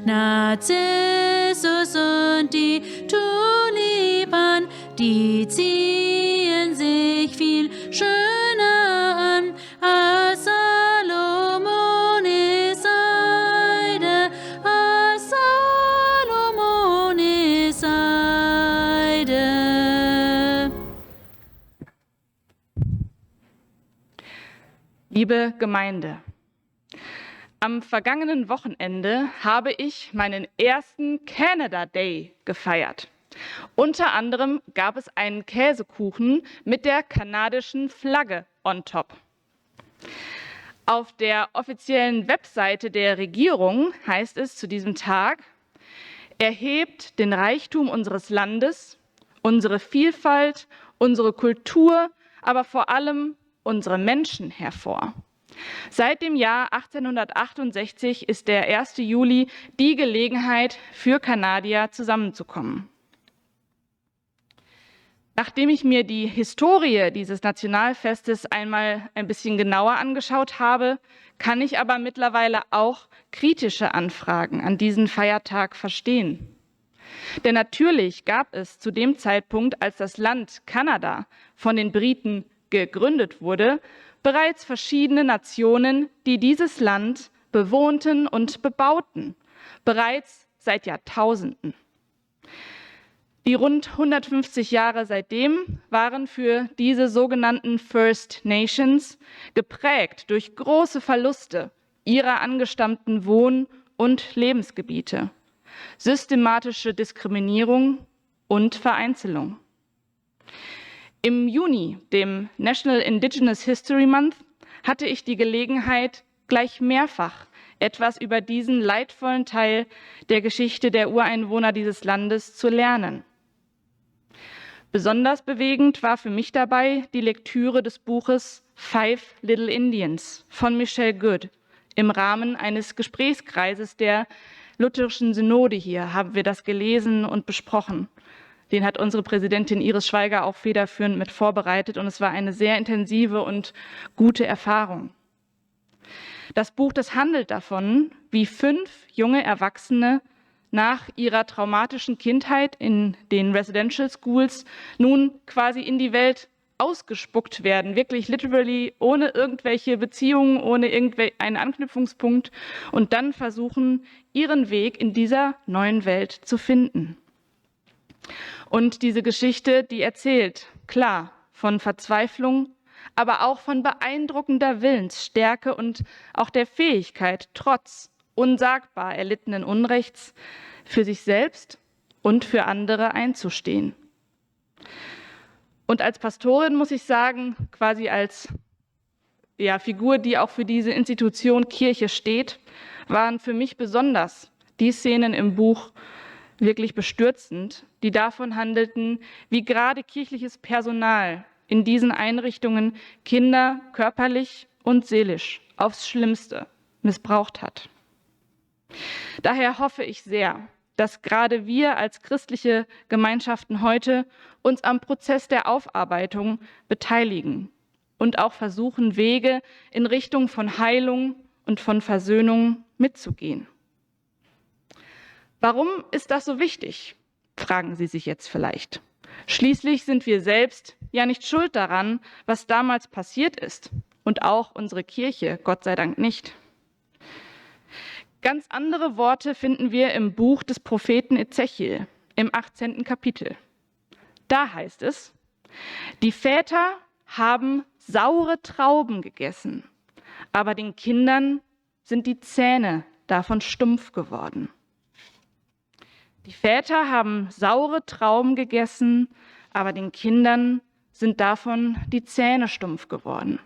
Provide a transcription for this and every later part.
Narzissus und die Tulipan, die ziehen sich viel schöner an als Salomones Seide, als Salomones Seide. Liebe Gemeinde, am vergangenen Wochenende habe ich meinen ersten Canada Day gefeiert. Unter anderem gab es einen Käsekuchen mit der kanadischen Flagge on top. Auf der offiziellen Webseite der Regierung heißt es zu diesem Tag: Erhebt den Reichtum unseres Landes, unsere Vielfalt, unsere Kultur, aber vor allem unsere Menschen hervor. Seit dem Jahr 1868 ist der 1. Juli die Gelegenheit für Kanadier zusammenzukommen. Nachdem ich mir die Historie dieses Nationalfestes einmal ein bisschen genauer angeschaut habe, kann ich aber mittlerweile auch kritische Anfragen an diesen Feiertag verstehen. Denn natürlich gab es zu dem Zeitpunkt, als das Land Kanada von den Briten gegründet wurde, bereits verschiedene Nationen, die dieses Land bewohnten und bebauten, bereits seit Jahrtausenden. Die rund 150 Jahre seitdem waren für diese sogenannten First Nations geprägt durch große Verluste ihrer angestammten Wohn- und Lebensgebiete, systematische Diskriminierung und Vereinzelung. Im Juni, dem National Indigenous History Month, hatte ich die Gelegenheit, gleich mehrfach etwas über diesen leidvollen Teil der Geschichte der Ureinwohner dieses Landes zu lernen. Besonders bewegend war für mich dabei die Lektüre des Buches Five Little Indians von Michelle Good. Im Rahmen eines Gesprächskreises der Lutherischen Synode hier haben wir das gelesen und besprochen. Den hat unsere Präsidentin Iris Schweiger auch federführend mit vorbereitet und es war eine sehr intensive und gute Erfahrung. Das Buch, das handelt davon, wie 5 junge Erwachsene nach ihrer traumatischen Kindheit in den Residential Schools nun quasi in die Welt ausgespuckt werden, wirklich literally ohne irgendwelche Beziehungen, ohne einen Anknüpfungspunkt und dann versuchen, ihren Weg in dieser neuen Welt zu finden. Und diese Geschichte, die erzählt, klar, von Verzweiflung, aber auch von beeindruckender Willensstärke und auch der Fähigkeit, trotz unsagbar erlittenen Unrechts für sich selbst und für andere einzustehen. Und als Pastorin muss ich sagen, quasi als Figur, die auch für diese Institution Kirche steht, waren für mich besonders die Szenen im Buch wirklich bestürzend, die davon handelten, wie gerade kirchliches Personal in diesen Einrichtungen Kinder körperlich und seelisch aufs Schlimmste missbraucht hat. Daher hoffe ich sehr, dass gerade wir als christliche Gemeinschaften heute uns am Prozess der Aufarbeitung beteiligen und auch versuchen, Wege in Richtung von Heilung und von Versöhnung mitzugehen. Warum ist das so wichtig? Fragen Sie sich jetzt vielleicht. Schließlich sind wir selbst ja nicht schuld daran, was damals passiert ist und auch unsere Kirche, Gott sei Dank nicht. Ganz andere Worte finden wir im Buch des Propheten Ezechiel im 18. Kapitel. Da heißt es: Die Väter haben saure Trauben gegessen, aber den Kindern sind die Zähne davon stumpf geworden. Die Väter haben saure Trauben gegessen, aber den Kindern sind davon die Zähne stumpf geworden.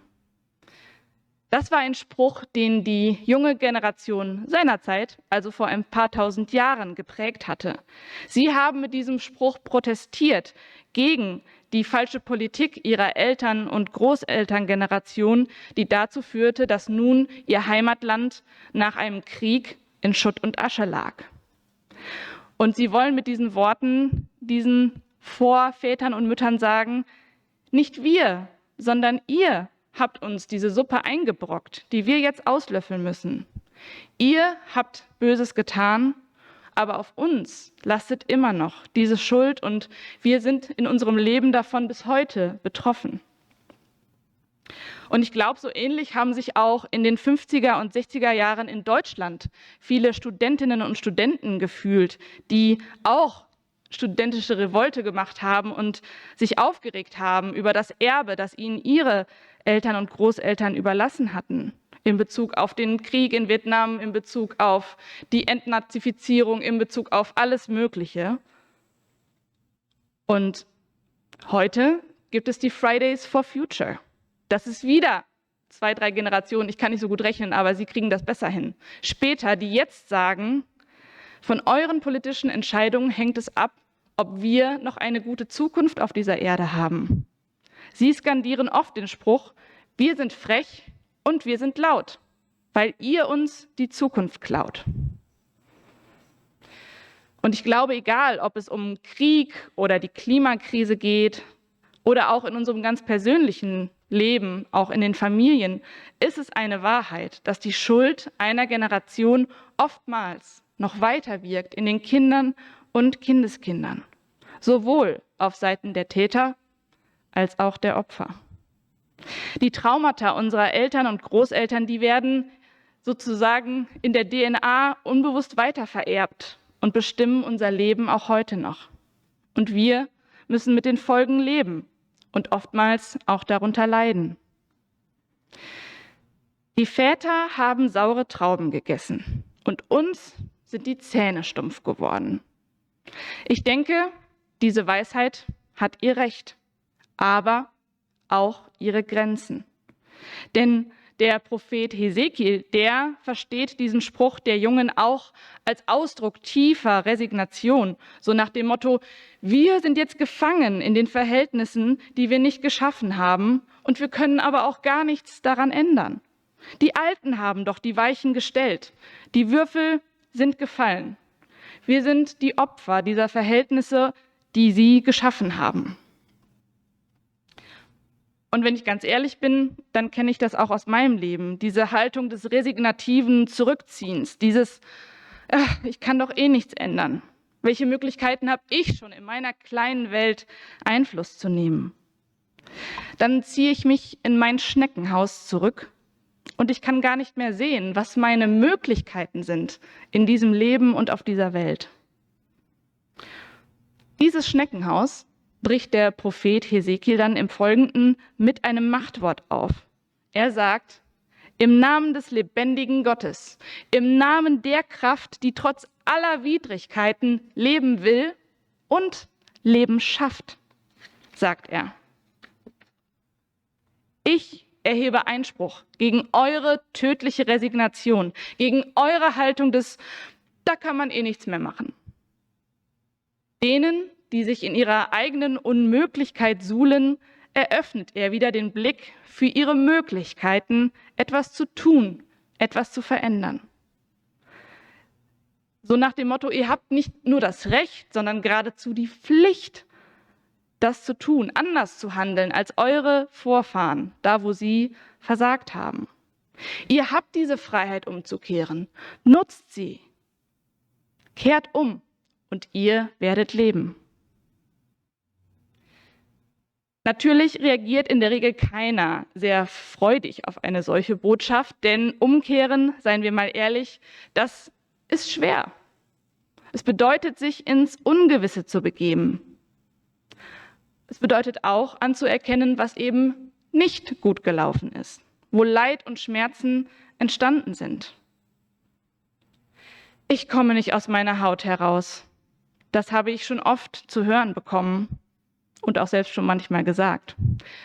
Das war ein Spruch, den die junge Generation seinerzeit, also vor ein paar tausend Jahren, geprägt hatte. Sie haben mit diesem Spruch protestiert gegen die falsche Politik ihrer Eltern- und Großelterngeneration, die dazu führte, dass nun ihr Heimatland nach einem Krieg in Schutt und Asche lag. Und sie wollen mit diesen Worten diesen Vorvätern und Müttern sagen: Nicht wir, sondern ihr habt uns diese Suppe eingebrockt, die wir jetzt auslöffeln müssen. Ihr habt Böses getan aber auf uns lastet immer noch diese Schuld und wir sind in unserem Leben davon bis heute betroffen. Und ich glaube, so ähnlich haben sich auch in den 50er und 60er Jahren in Deutschland viele Studentinnen und Studenten gefühlt, die auch studentische Revolte gemacht haben und sich aufgeregt haben über das Erbe, das ihnen ihre Eltern und Großeltern überlassen hatten, in Bezug auf den Krieg in Vietnam, in Bezug auf die Entnazifizierung, in Bezug auf alles Mögliche. Und heute gibt es die Fridays for Future. Das ist wieder 2, 3 Generationen, ich kann nicht so gut rechnen, aber sie kriegen das besser hin. Später, die jetzt sagen, von euren politischen Entscheidungen hängt es ab, ob wir noch eine gute Zukunft auf dieser Erde haben. Sie skandieren oft den Spruch, wir sind frech und wir sind laut, weil ihr uns die Zukunft klaut. Und ich glaube, egal, ob es um Krieg oder die Klimakrise geht oder auch in unserem ganz persönlichen Leben, auch in den Familien, ist es eine Wahrheit, dass die Schuld einer Generation oftmals noch weiter wirkt in den Kindern und Kindeskindern, sowohl auf Seiten der Täter als auch der Opfer. Die Traumata unserer Eltern und Großeltern, die werden sozusagen in der DNA unbewusst weitervererbt und bestimmen unser Leben auch heute noch. Und wir müssen mit den Folgen leben und oftmals auch darunter leiden. Die Väter haben saure Trauben gegessen und uns sind die Zähne stumpf geworden. Ich denke, diese Weisheit hat ihr Recht, aber auch ihre Grenzen. Denn der Prophet Hesekiel, der versteht diesen Spruch der Jungen auch als Ausdruck tiefer Resignation, so nach dem Motto, wir sind jetzt gefangen in den Verhältnissen, die wir nicht geschaffen haben, und wir können aber auch gar nichts daran ändern. Die Alten haben doch die Weichen gestellt, die Würfel sind gefallen. Wir sind die Opfer dieser Verhältnisse, die sie geschaffen haben. Und wenn ich ganz ehrlich bin, dann kenne ich das auch aus meinem Leben, diese Haltung des resignativen Zurückziehens, dieses, ich kann doch eh nichts ändern. Welche Möglichkeiten habe ich schon in meiner kleinen Welt Einfluss zu nehmen? Dann ziehe ich mich in mein Schneckenhaus zurück und ich kann gar nicht mehr sehen, was meine Möglichkeiten sind in diesem Leben und auf dieser Welt. Dieses Schneckenhaus bricht der Prophet Hesekiel dann im Folgenden mit einem Machtwort auf. Er sagt, im Namen des lebendigen Gottes, im Namen der Kraft, die trotz aller Widrigkeiten leben will und Leben schafft, sagt er. Ich erhebe Einspruch gegen eure tödliche Resignation, gegen eure Haltung des, da kann man eh nichts mehr machen. Denen, die sich in ihrer eigenen Unmöglichkeit suhlen, eröffnet er wieder den Blick für ihre Möglichkeiten, etwas zu tun, etwas zu verändern. So nach dem Motto, ihr habt nicht nur das Recht, sondern geradezu die Pflicht, das zu tun, anders zu handeln als eure Vorfahren, da wo sie versagt haben. Ihr habt diese Freiheit umzukehren, nutzt sie, kehrt um und ihr werdet leben. Natürlich reagiert in der Regel keiner sehr freudig auf eine solche Botschaft, denn umkehren, seien wir mal ehrlich, das ist schwer. Es bedeutet, sich ins Ungewisse zu begeben. Es bedeutet auch anzuerkennen, was eben nicht gut gelaufen ist, wo Leid und Schmerzen entstanden sind. Ich komme nicht aus meiner Haut heraus. Das habe ich schon oft zu hören bekommen. Und auch selbst schon manchmal gesagt,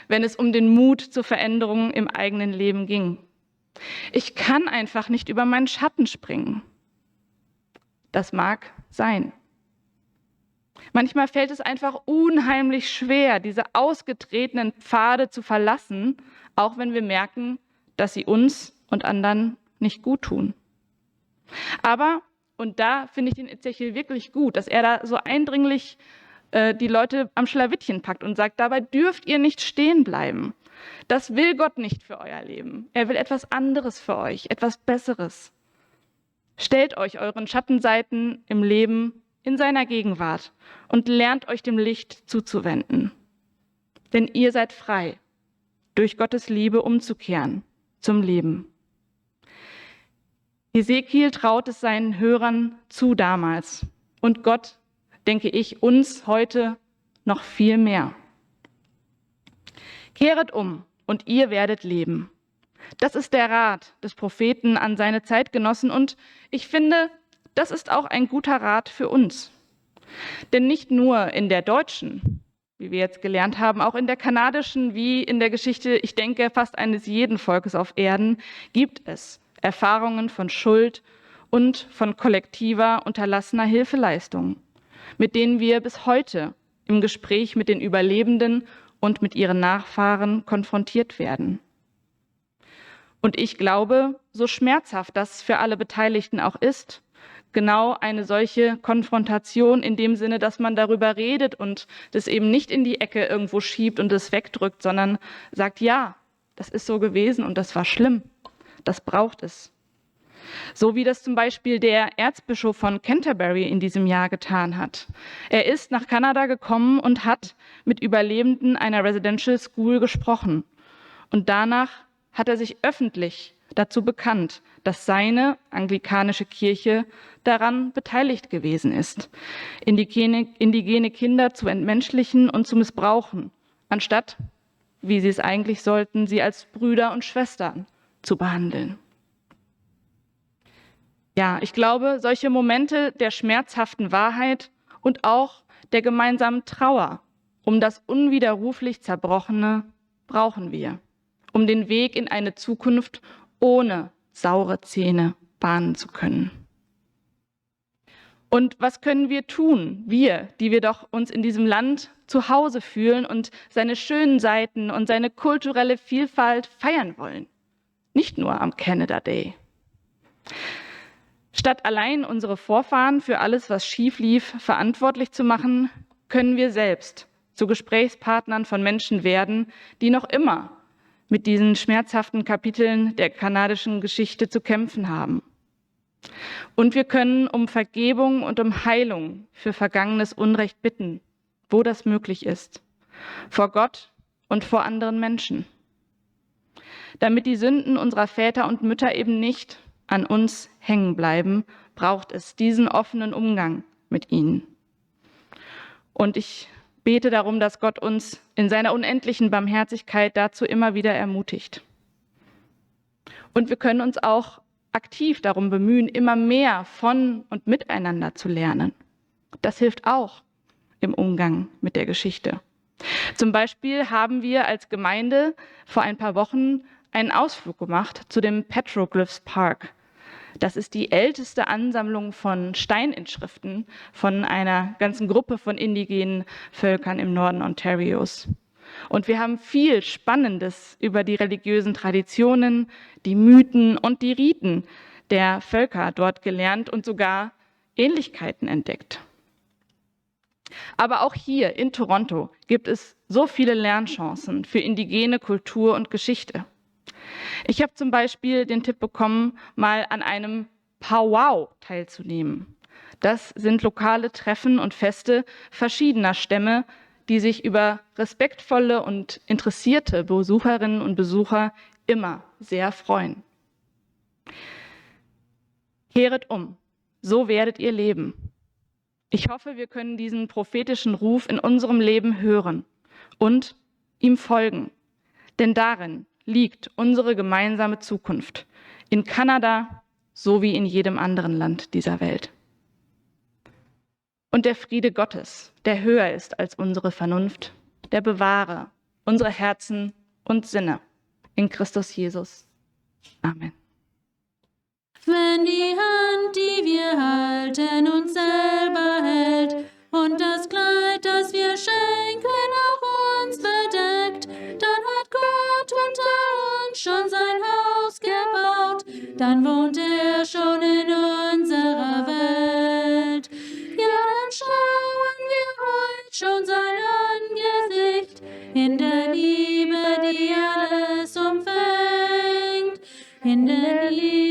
wenn es um den Mut zur Veränderung im eigenen Leben ging. Ich kann einfach nicht über meinen Schatten springen. Das mag sein. Manchmal fällt es einfach unheimlich schwer, diese ausgetretenen Pfade zu verlassen, auch wenn wir merken, dass sie uns und anderen nicht gut tun. Aber, und da finde ich den Ezechiel wirklich gut, dass er da so eindringlich die Leute am Schlawittchen packt und sagt, dabei dürft ihr nicht stehen bleiben. Das will Gott nicht für euer Leben. Er will etwas anderes für euch, etwas Besseres. Stellt euch euren Schattenseiten im Leben in seiner Gegenwart und lernt euch dem Licht zuzuwenden. Denn ihr seid frei, durch Gottes Liebe umzukehren zum Leben. Hesekiel traut es seinen Hörern zu damals und Gott, denke ich, uns heute noch viel mehr. Kehret um und ihr werdet leben. Das ist der Rat des Propheten an seine Zeitgenossen und ich finde, das ist auch ein guter Rat für uns. Denn nicht nur in der deutschen, wie wir jetzt gelernt haben, auch in der kanadischen wie in der Geschichte, ich denke, fast eines jeden Volkes auf Erden, gibt es Erfahrungen von Schuld und von kollektiver, unterlassener Hilfeleistung, mit denen wir bis heute im Gespräch mit den Überlebenden und mit ihren Nachfahren konfrontiert werden. Und ich glaube, so schmerzhaft das für alle Beteiligten auch ist, genau eine solche Konfrontation in dem Sinne, dass man darüber redet und das eben nicht in die Ecke irgendwo schiebt und es wegdrückt, sondern sagt, ja, das ist so gewesen und das war schlimm, das braucht es. So wie das zum Beispiel der Erzbischof von Canterbury in diesem Jahr getan hat. Er ist nach Kanada gekommen und hat mit Überlebenden einer Residential School gesprochen. Und danach hat er sich öffentlich dazu bekannt, dass seine anglikanische Kirche daran beteiligt gewesen ist, indigene Kinder zu entmenschlichen und zu missbrauchen, anstatt, wie sie es eigentlich sollten, sie als Brüder und Schwestern zu behandeln. Ja, ich glaube, solche Momente der schmerzhaften Wahrheit und auch der gemeinsamen Trauer um das unwiderruflich Zerbrochene brauchen wir, um den Weg in eine Zukunft ohne saure Zähne bahnen zu können. Und was können wir tun, wir, die wir doch uns in diesem Land zu Hause fühlen und seine schönen Seiten und seine kulturelle Vielfalt feiern wollen? Nicht nur am Canada Day. Statt allein unsere Vorfahren für alles, was schief lief, verantwortlich zu machen, können wir selbst zu Gesprächspartnern von Menschen werden, die noch immer mit diesen schmerzhaften Kapiteln der kanadischen Geschichte zu kämpfen haben. Und wir können um Vergebung und um Heilung für vergangenes Unrecht bitten, wo das möglich ist, vor Gott und vor anderen Menschen, damit die Sünden unserer Väter und Mütter eben nicht an uns hängen bleiben, braucht es diesen offenen Umgang mit ihnen. Und ich bete darum, dass Gott uns in seiner unendlichen Barmherzigkeit dazu immer wieder ermutigt. Und wir können uns auch aktiv darum bemühen, immer mehr von und miteinander zu lernen. Das hilft auch im Umgang mit der Geschichte. Zum Beispiel haben wir als Gemeinde vor ein paar Wochen einen Ausflug gemacht zu dem Petroglyphs Park. Das ist die älteste Ansammlung von Steininschriften von einer ganzen Gruppe von indigenen Völkern im Norden Ontarios. Und wir haben viel Spannendes über die religiösen Traditionen, die Mythen und die Riten der Völker dort gelernt und sogar Ähnlichkeiten entdeckt. Aber auch hier in Toronto gibt es so viele Lernchancen für indigene Kultur und Geschichte. Ich habe zum Beispiel den Tipp bekommen, mal an einem Powwow teilzunehmen. Das sind lokale Treffen und Feste verschiedener Stämme, die sich über respektvolle und interessierte Besucherinnen und Besucher immer sehr freuen. Kehret um, so werdet ihr leben. Ich hoffe, wir können diesen prophetischen Ruf in unserem Leben hören und ihm folgen, denn darin liegt unsere gemeinsame Zukunft, in Kanada sowie in jedem anderen Land dieser Welt. Und der Friede Gottes, der höher ist als unsere Vernunft, der bewahre unsere Herzen und Sinne in Christus Jesus. Amen. Wenn die Hand, die wir halten, uns selber hält und das Kleid, das wir schenken, auch uns bedeckt, dann hat Gott unter uns schon sein Haus gebaut, dann wohnt er schon in unserer Welt. Ja, dann schauen wir heut schon sein Angesicht in der Liebe, die alles umfängt, in der Liebe,